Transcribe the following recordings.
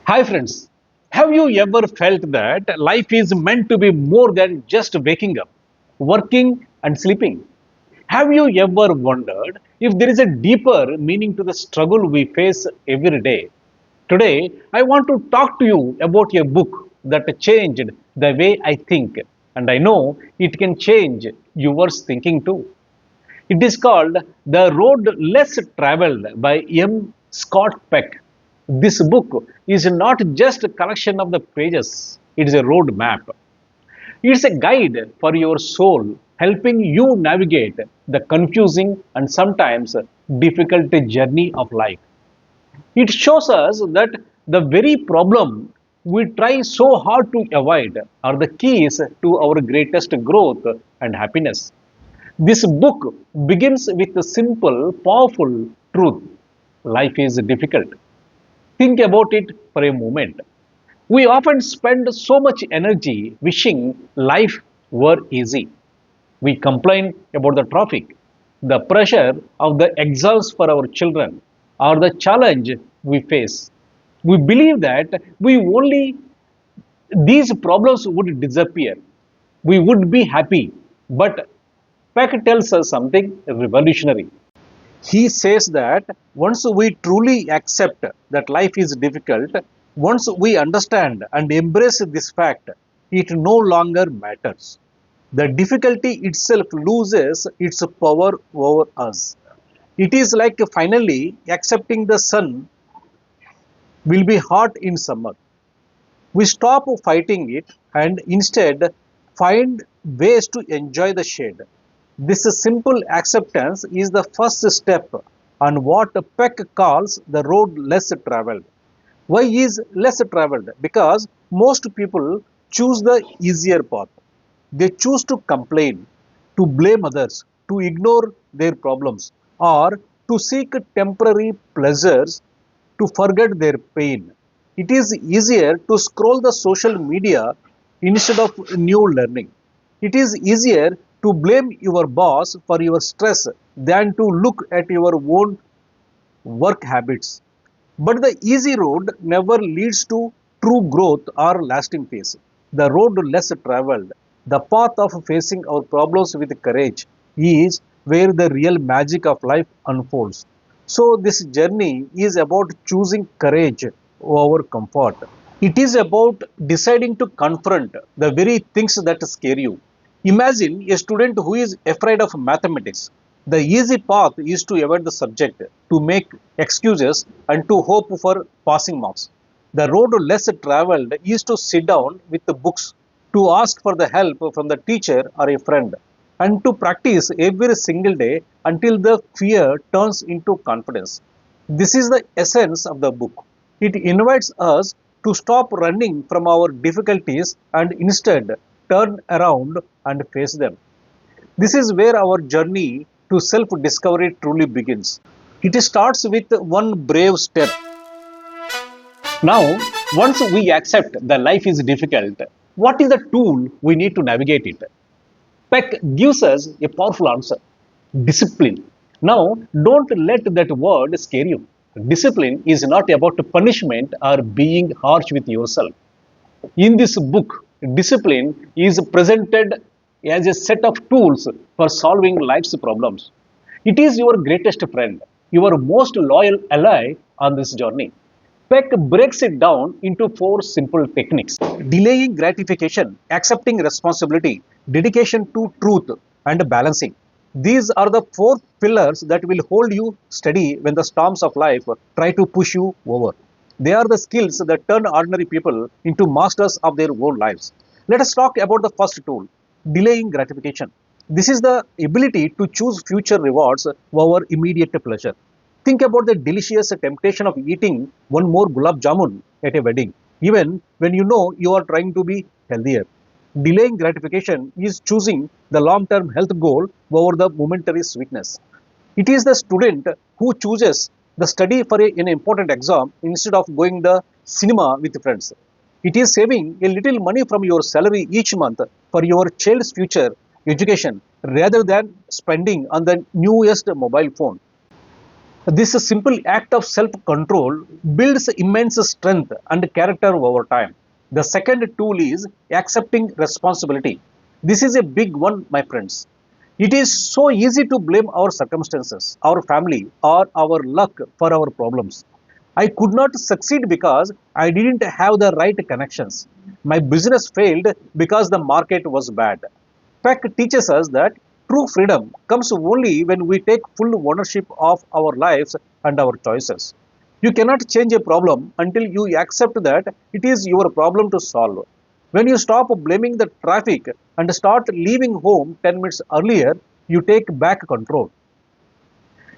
Hi friends, have you ever felt that life is meant to be more than just waking up, working and sleeping? Have you ever wondered if there is a deeper meaning to the struggle we face every day? Today, I want to talk to you about a book that changed the way I think, and I know it can change yours thinking too. It is called The Road Less Traveled by M. Scott Peck. This book is not just a collection of the pages, it is a road map. It's a guide for your soul, helping you navigate the confusing and sometimes difficult journey of life. It shows us that the very problem we try so hard to avoid are the keys to our greatest growth and happiness. This book begins with a simple, powerful truth. Life is difficult. Think about it for a moment. We often spend so much energy wishing life were easy. We complain about the traffic, the pressure of the exams for our children, or the challenge we face. We believe that we only these problems would disappear. We would be happy. But Peck tells us something revolutionary. He says that once we truly accept that life is difficult, once we understand and embrace this fact, it no longer matters. The difficulty itself loses its power over us. It is like finally accepting the sun will be hot in summer. We stop fighting it and instead find ways to enjoy the shade. This simple acceptance is the first step on what Peck calls the road less traveled. Why is less traveled? Because most people choose the easier path. They choose to complain, to blame others, to ignore their problems, or to seek temporary pleasures to forget their pain. It is easier to scroll the social media instead of new learning. It is easier to blame your boss for your stress than to look at your own work habits. But the easy road never leads to true growth or lasting peace. The road less traveled, the path of facing our problems with courage, is where the real magic of life unfolds. So, this journey is about choosing courage over comfort. It is about deciding to confront the very things that scare you. Imagine a student who is afraid of mathematics. The easy path is to avoid the subject, to make excuses, and to hope for passing marks. The road less traveled is to sit down with the books, to ask for the help from the teacher or a friend, and to practice every single day until the fear turns into confidence. This is the essence of the book. It invites us to stop running from our difficulties and instead turn around and face them. This is where our journey to self discovery truly begins. It starts with one brave step. Now, once we accept that life is difficult, what is the tool we need to navigate it? Peck gives us a powerful answer: discipline. Now, don't let that word scare you. Discipline is not about punishment or being harsh with yourself. In this book, discipline is presented as a set of tools for solving life's problems. It is your greatest friend, your most loyal ally on this journey. Peck breaks it down into four simple techniques: delaying gratification, accepting responsibility, dedication to truth, and balancing. These are the four pillars that will hold you steady when the storms of life try to push you over. They are the skills that turn ordinary people into masters of their own lives. Let us talk about the first tool: delaying gratification. This is the ability to choose future rewards over immediate pleasure. Think about the delicious temptation of eating one more gulab jamun at a wedding, even when you know you are trying to be healthier. Delaying gratification is choosing the long term health goal over the momentary sweetness. It is the student who chooses the study for an important exam instead of going the cinema with friends. It is saving a little money from your salary each month for your child's future education rather than spending on the newest mobile phone. This simple act of self control builds immense strength and character over time. The second tool is accepting responsibility. This is a big one, my friends. It is so easy to blame our circumstances, our family, or our luck for our problems. I could not succeed because I didn't have the right connections. My business failed because the market was bad. Peck teaches us that true freedom comes only when we take full ownership of our lives and our choices. You cannot change a problem until you accept that it is your problem to solve. When you stop blaming the traffic and start leaving home 10 minutes earlier, you take back control.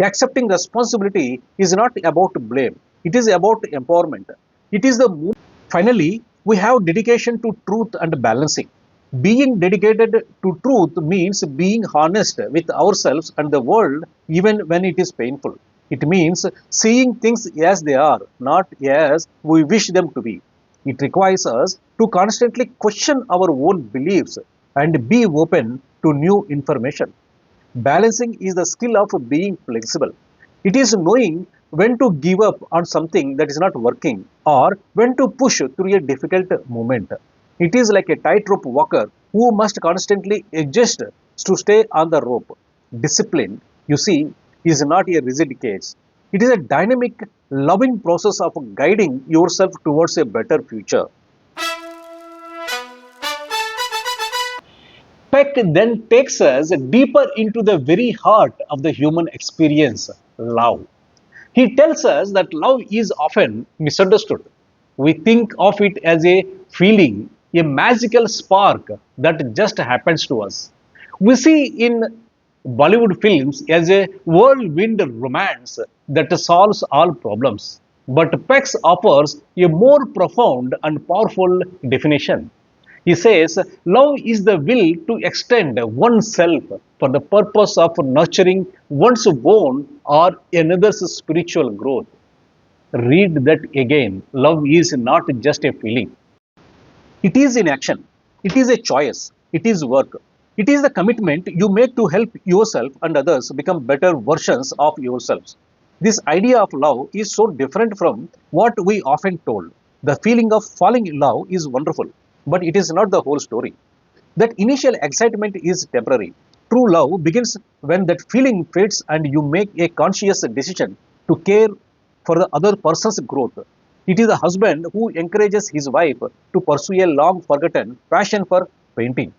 Accepting responsibility is not about blame, it is about empowerment. It is the move. Finally, we have dedication to truth and balancing. Being dedicated to truth means being honest with ourselves and the world even when it is painful. It means seeing things as they are, not as we wish them to be. It requires us to constantly question our own beliefs and be open to new information. Balancing is the skill of being flexible. It is knowing when to give up on something that is not working or when to push through a difficult moment. It is like a tightrope walker who must constantly adjust to stay on the rope. Discipline, you see, is not a rigid case. It is a dynamic, loving process of guiding yourself towards a better future. Peck then takes us deeper into the very heart of the human experience, love. He tells us that love is often misunderstood. We think of it as a feeling, a magical spark that just happens to us. We see in Bollywood films as a whirlwind romance that solves all problems. But Pex offers a more profound and powerful definition. He says, love is the will to extend oneself for the purpose of nurturing one's own or another's spiritual growth. Read that again. Love is not just a feeling, it is in action, it is a choice, it is work. It is the commitment you make to help yourself and others become better versions of yourselves. This idea of love is so different from what we often told. The feeling of falling in love is wonderful, but it is not the whole story. That initial excitement is temporary. True love begins when that feeling fades and you make a conscious decision to care for the other person's growth. It is the husband who encourages his wife to pursue a long forgotten passion for painting.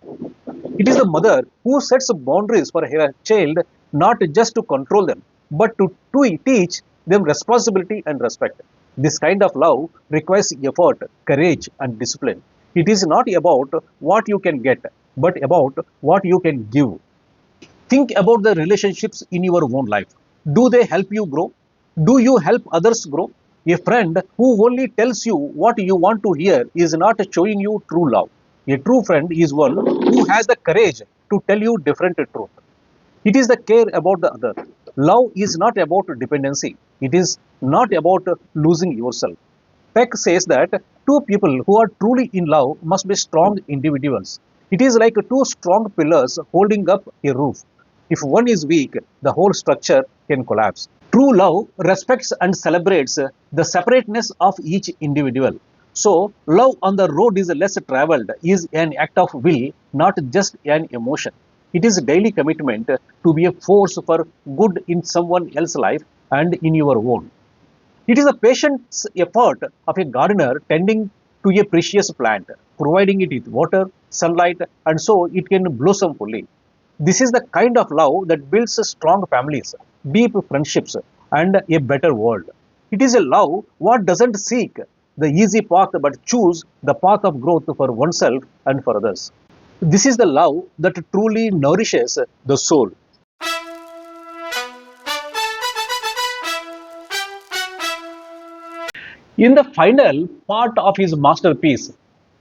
It is the mother who sets boundaries for her child not just to control them, but to teach them responsibility and respect. This kind of love requires effort, courage, and discipline. It is not about what you can get, but about what you can give. Think about the relationships in your own life. Do they help you grow? Do you help others grow? A friend who only tells you what you want to hear is not showing you true love. A true friend is one who has the courage to tell you different truth. It is the care about the other. Love is not about dependency. It is not about losing yourself. Peck says that two people who are truly in love must be strong individuals. It is like two strong pillars holding up a roof. If one is weak, the whole structure can collapse. True love respects and celebrates the separateness of each individual. So, love on the road is less traveled, is an act of will, not just an emotion. It is a daily commitment to be a force for good in someone else's life and in your own. It is a patient effort of a gardener tending to a precious plant, providing it with water, sunlight, and so it can blossom fully. This is the kind of love that builds strong families, deep friendships, and a better world. It is a love what doesn't seek the easy path but choose the path of growth for oneself and for others. This is the love that truly nourishes the soul. In the final part of his masterpiece,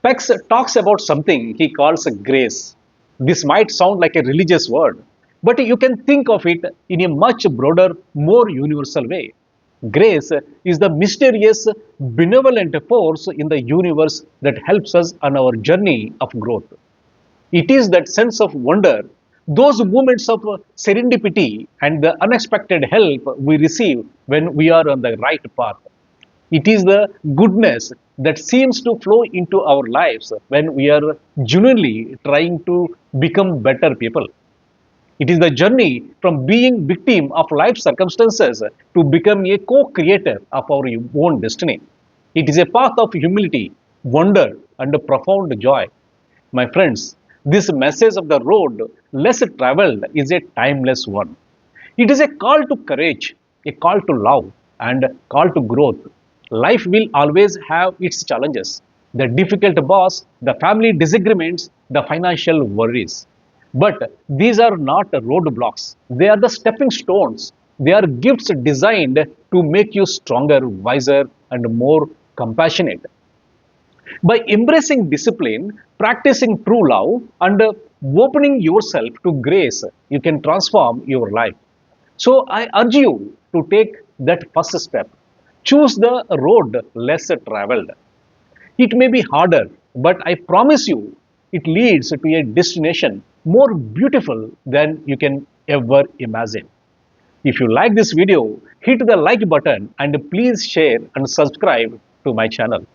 Pex talks about something he calls grace. This might sound like a religious word, but you can think of it in a much broader, more universal way. Grace is the mysterious, benevolent force in the universe that helps us on our journey of growth. It is that sense of wonder those moments of serendipity and the unexpected help we receive when we are on the right path. It is the goodness that seems to flow into our lives when we are genuinely trying to become better people. It is the journey from being victim of life circumstances to become a co-creator of our own destiny. It is a path of humility, wonder, and profound joy. My friends, this message of the road less traveled is a timeless one. It is a call to courage, a call to love, and a call to growth. Life will always have its challenges, the difficult boss, the family disagreements, the financial worries. But these are not roadblocks, they are the stepping stones. They are gifts designed to make you stronger, wiser, and more compassionate. By embracing discipline, practicing true love, and opening yourself to grace, you can transform your life. So I urge you to take that first step. Choose the road less traveled. It may be harder, but I promise you it leads to a destination more beautiful than you can ever imagine. If you like this video, hit the like button and please share and subscribe to my channel.